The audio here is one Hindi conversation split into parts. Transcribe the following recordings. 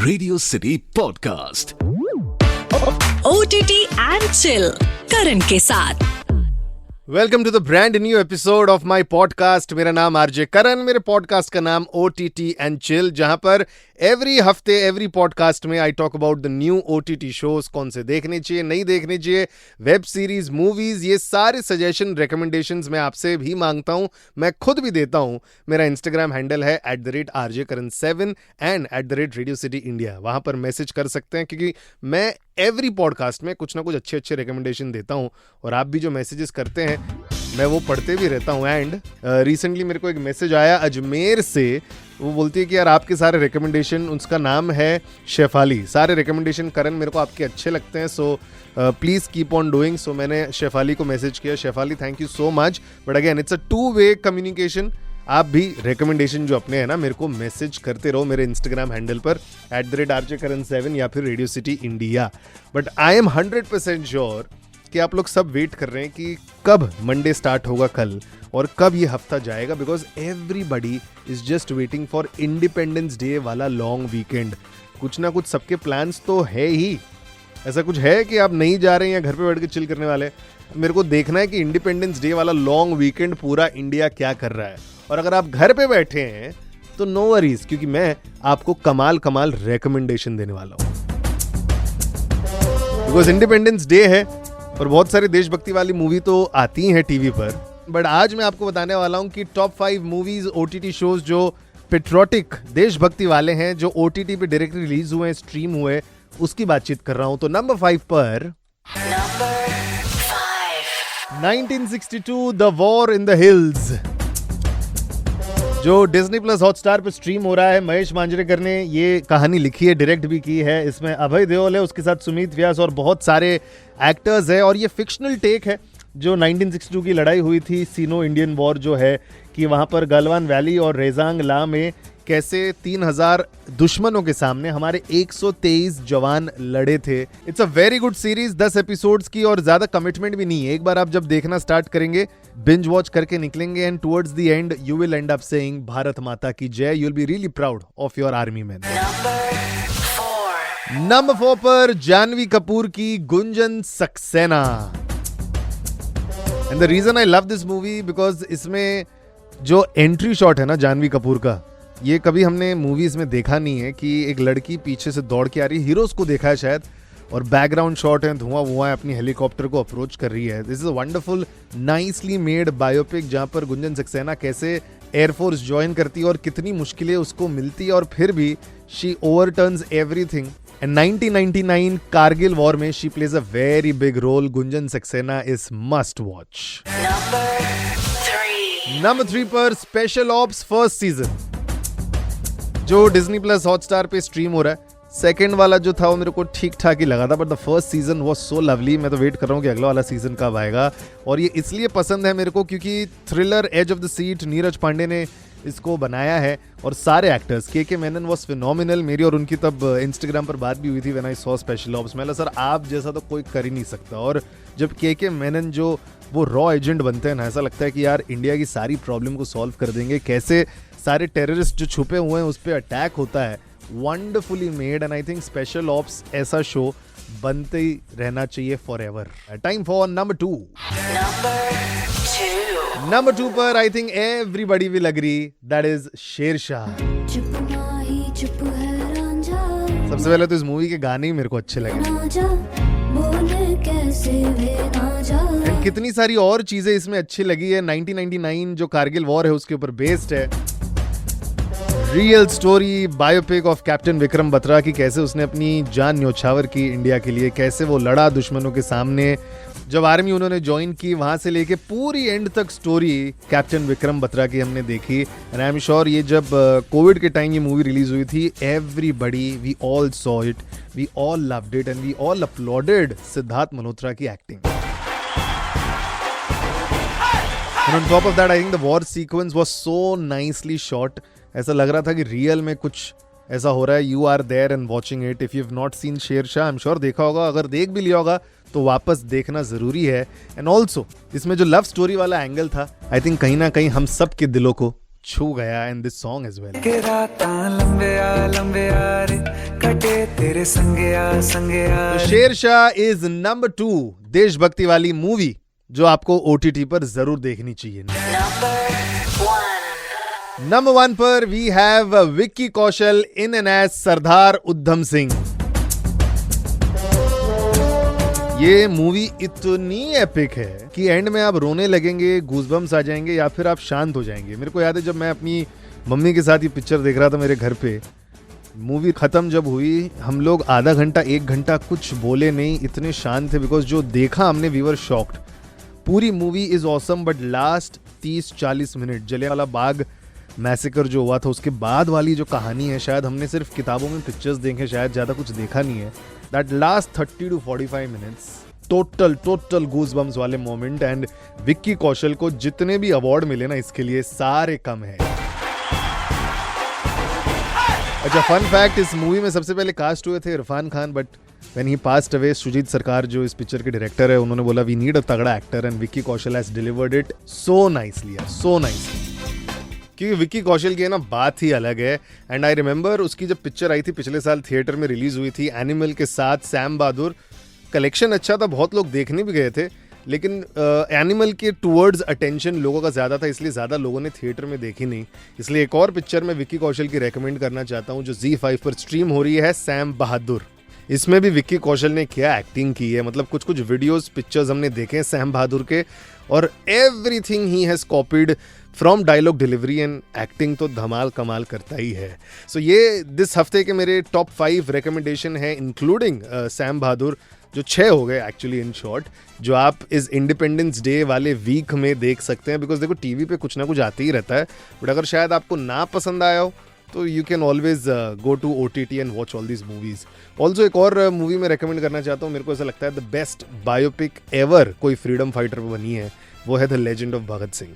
Radio City podcast OTT and chill Karan के साथ। Welcome to the brand new episode of my podcast. मेरा नाम आरजे करण, मेरे पॉडकास्ट का नाम OTT एंड चिल, जहां पर एवरी हफ्ते एवरी पॉडकास्ट में I talk about the new OTT shows, कौन से देखने चाहिए, नहीं देखने चाहिए, वेब सीरीज, मूवीज, ये सारे सजेशन रिकमेंडेशंस मैं आपसे भी मांगता हूं, मैं खुद भी देता हूं। मेरा इंस्टाग्राम हैंडल है @RJKaran7 and @Radio City India। वहां पर मैसेज कर सकते हैं, क्योंकि मैं एवरी पॉडकास्ट में कुछ ना कुछ अच्छे अच्छे रिकमेंडेशन देता हूं और आप भी जो मैसेजेस करते हैं मैं वो पढ़ते भी रहता हूं। एंड रिसेंटली मेरे को एक मैसेज आया अजमेर से, वो बोलती है कि यार आपके सारे रिकमेंडेशन, उसका नाम है शेफाली, सारे रिकमेंडेशन करण मेरे को आपके अच्छे लगते हैं, so please keep on doing. So मैंने शेफाली को मैसेज किया, Shefali thank you so much, but again it's a 2-way communication. आप भी रिकमेंडेशन जो अपने हैं ना, मेरे को मैसेज करते रहो मेरे इंस्टाग्राम हैंडल पर @RJKaran7 या फिर radio city India. But I am 100% sure कि आप लोग सब वेट कर रहे हैं कि कब मंडे स्टार्ट होगा कल और कब ये हफ्ता जाएगा, because everybody is just waiting for independence day वाला लॉन्ग वीकेंड। कुछ ना कुछ सबके प्लान्स तो है ही। ऐसा कुछ है कि आप नहीं जा रहे हैं या घर पे बैठ के चिल करने वाले? मेरे को देखना है कि इंडिपेंडेंस डे वाला लॉन्ग वीकेंड पूरा इंडिया क्या कर रहा है। और अगर आप घर पे बैठे हैं तो नो वरीज, क्योंकि मैं आपको कमाल रिकमेंडेशन देने वाला हूं। बिकॉज इंडिपेंडेंस डे है और बहुत सारी देशभक्ति वाली मूवी तो आती हैं टीवी पर, बट आज मैं आपको बताने वाला हूं कि टॉप 5 मूवीज, OTT शोज जो पेट्रोटिक, देशभक्ति वाले हैं, जो OTT पे डायरेक्टली रिलीज हुए, स्ट्रीम हुए, उसकी बातचीत कर रहा हूं। तो नंबर 5 पर 1962 the war in the hills, जो डिज्नी प्लस हॉटस्टार पे स्ट्रीम हो रहा है। महेश मांजरेकर ने ये कहानी लिखी है, डायरेक्ट भी की है। इसमें अभय देओल है, उसके साथ सुमित व्यास और बहुत सारे एक्टर्स हैं। और ये फिक्शनल टेक है जो 1962 की लड़ाई हुई थी, सीनो इंडियन वॉर, जो है कि वहाँ पर गलवान वैली और रेजांग ला में कैसे 3000 दुश्मनों के सामने हमारे 123 जवान लड़े थे। It's a very good series, 10 episodes की, और ज्यादा कमिटमेंट भी नहीं है। एक बार आप जब देखना स्टार्ट करेंगे, बिंज वॉच करके निकलेंगे, and towards the end you will end up saying Bharat माता की जय। You will be really proud of your army man. Number 4 पर जानवी कपूर की Gunjan Saxena. And the reason I love this movie because इसमें जो एंट्री शॉट है ना जानवी कपूर का, ये कभी हमने मूवीज में देखा नहीं है कि एक लड़की पीछे से दौड़ के आ रही है। हीरोज को देखा है शायद, और बैकग्राउंड शॉट है, धुआं है, अपनी हेलीकॉप्टर को अप्रोच कर रही है। This is a wonderful nicely made biopic, जहां पर गुंजन सक्सेना कैसे एयरफोर्स ज्वाइन करती है और कितनी मुश्किलें उसको मिलती है, और फिर भी she overturns everything. And 1999 Kargil war में she plays a very big role. Gunjan Saxena is must watch. Number 3 पर स्पेशल ऑप्स फर्स्ट सीजन, जो डिज्नी प्लस हॉटस्टार पे स्ट्रीम हो रहा है। सेकंड वाला जो था वो मेरे को ठीक ठाक ही लगा था, but the first season was so lovely. मैं तो वेट कर रहा हूँ कि अगला वाला सीजन कब आएगा। और ये इसलिए पसंद है मेरे को क्योंकि thriller, edge of the seat, Neeraj Pandey ने इसको बनाया है, और सारे एक्टर्स, के मेनन वाज फिनोमिनल। मेरी और उनकी तब इंस्टाग्राम पर बात भी हुई थी when I saw special ops. मैं सर आप जैसा तो कोई कर ही नहीं सकता। और जब के मेनन जो वो रॉ एजेंट बनते हैं ना, ऐसा लगता है कि यार इंडिया की सारी प्रॉब्लम को सॉल्व कर देंगे। कैसे सारे टेररिस्ट जो छुपे हुए हैं उस पर अटैक होता है, wonderfully made. And I think special ops ऐसा शो बनते ही रहना चाहिए forever. Time for number 2। Number 2 पर I think everybody will agree, that is Shershaah. सबसे पहले तो इस मूवी के गाने ही मेरे को अच्छे लगे, कितनी सारी और चीजें इसमें अच्छी लगी है। 1999 जो कारगिल वॉर है उसके ऊपर बेस्ड है। Real story, biopic of captain Vikram Batra की, कैसे उसने अपनी जान न्योछावर की इंडिया के लिए, कैसे वो लड़ा दुश्मनों के सामने। जब आर्मी उन्होंने ज्वाइन की, वहां से लेके पूरी एंड तक स्टोरी कैप्टन विक्रम बत्रा की हमने देखी। एंड आई एम श्योर ये जब कोविड के टाइम ये मूवी रिलीज हुई थी, everybody, we all saw it, we all loved it, and we all applauded Siddharth Malhotra की acting. And on top of that, I think the war sequence was so nicely shot. ऐसा लग रहा था कि रियल में कुछ ऐसा हो रहा है। You are there and watching it. If you have not seen Shershaah, I am sure देखा होगा। अगर देख भी लिया होगा तो वापस देखना जरूरी है। एंड ऑल्सो इसमें जो लव स्टोरी वाला एंगल था, आई थिंक कहीं ना कहीं हम सब के दिलों को छू गया। And this song as well. लंबे रे कटे तेरे संगे तो शेरशाह इज नंबर 2 देशभक्ति वाली मूवी जो आपको OTT पर जरूर देखनी चाहिए। नंबर 1 पर we have Vicky Kaushal in and as Sardar Udham Singh. ये मूवी इतनी एपिक है कि एंड में आप रोने लगेंगे, गूज़बम्स आ जाएंगे या फिर आप शांत हो जाएंगे। मेरे को याद है जब मैं अपनी मम्मी के साथ ये पिक्चर देख रहा था मेरे घर पे, मूवी खत्म जब हुई हम लोग आधा घंटा 1 घंटा कुछ बोले नहीं, इतने शांत थे बिकॉज जो देखा हमने वी वर शॉक्ड। पूरी movie is awesome but last 30-40 minute Jallianwala Bagh massacre जो हुआ था उसके बाद वाली जो कहानी है, शायद हमने सिर्फ किताबों में पिक्चर्स देखे, शायद ज़्यादा कुछ देखा नहीं है। That last 30 to 45 minutes total goosebumps वाले मोमेंट। एंड विक्की कौशल को जितने भी अवार्ड मिले ना इसके लिए सारे कम है। अच्छा, फन फैक्ट, इस मूवी में सबसे पहले कास्ट हुए थे Irrfan Khan, but when he passed away Shoojit Sircar जो इस पिक्चर के डायरेक्टर है उन्होंने बोला वी नीड अ तगड़ा actor and Vicky Kaushal has delivered it so nicely. क्योंकि विक्की कौशल की है ना बात ही अलग है। एंड आई रिमेंबर उसकी जब पिक्चर आई थी पिछले साल थिएटर में रिलीज हुई थी एनिमल के साथ सैम बहादुर, कलेक्शन अच्छा था, बहुत लोग देखने भी गए थे, लेकिन एनिमल के टूवर्ड्स अटेंशन लोगों का ज़्यादा था इसलिए ज़्यादा लोगों ने थिएटर में देखी नहीं। इसलिए एक और पिक्चर मैं विक्की कौशल की रेकमेंड करना चाहता हूँ जो ZEE5 पर स्ट्रीम हो रही है, सैम बहादुर। इसमें भी विक्की कौशल ने क्या एक्टिंग की है, मतलब कुछ वीडियोस पिक्चर्स हमने देखे हैं सैम बहादुर के और एवरीथिंग ही has copied from dialogue delivery and acting तो धमाल कमाल करता ही है। सो ये दिस हफ्ते के मेरे टॉप 5 रिकमेंडेशन है इंक्लूडिंग सैम बहादुर, जो 6 हो गए एक्चुअली इन शॉर्ट, जो आप इस इंडिपेंडेंस डे वाले वीक में देख सकते हैं। बिकॉज देखो टीवी पे कुछ ना कुछ आते ही रहता है, बट अगर शायद आपको ना पसंद आया हो तो you can always go to OTT and watch all these movies. Also एक और मूवी मैं रेकमेंड करना चाहता हूँ, मेरे को ऐसा लगता है द बेस्ट बायोपिक एवर कोई फ्रीडम फाइटर पर बनी है, वो है the legend of Bhagat Singh.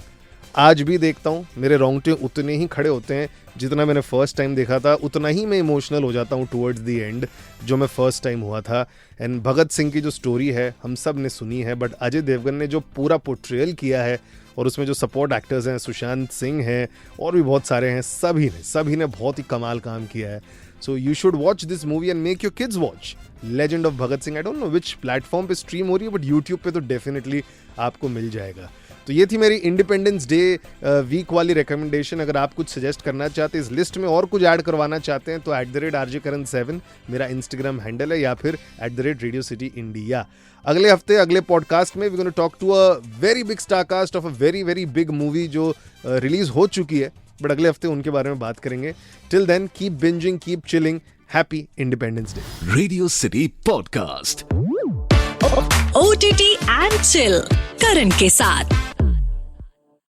आज भी देखता हूँ मेरे रोंगटे उतने ही खड़े होते हैं जितना मैंने फर्स्ट टाइम देखा था, उतना ही मैं इमोशनल हो जाता हूँ टुवर्ड्स द एंड जो मैं फर्स्ट टाइम हुआ था। एंड भगत सिंह की जो स्टोरी है हम सब ने सुनी है, बट अजय देवगन ने जो पूरा पोर्ट्रेयल किया है और उसमें जो सपोर्ट एक्टर्स हैं, सुशांत सिंह हैं और भी बहुत सारे हैं, सभी ने बहुत ही कमाल काम किया है। So you should watch this movie and make your kids watch legend of Bhagat Singh. I don't know which platform पे स्ट्रीम हो रही है, बट यूट्यूब पे तो डेफिनेटली आपको मिल जाएगा। तो ये थी मेरी इंडिपेंडेंस डे वीक वाली रिकमेंडेशन। अगर आप कुछ सजेस्ट करना चाहते हैं इस लिस्ट में और कुछ ऐड करवाना चाहते हैं तो @RJKaran7 मेरा इंस्टाग्राम हैंडल है, या फिर @Radio City India। अगले हफ्ते अगले पॉडकास्ट में we gonna talk to a very big star cast of a very big movie जो रिलीज हो चुकी है, बट अगले हफ्ते उनके बारे में बात करेंगे। Till then keep binging, keep chilling, happy Independence Day. Radio City Podcast. OTT and Chill Karan के साथ।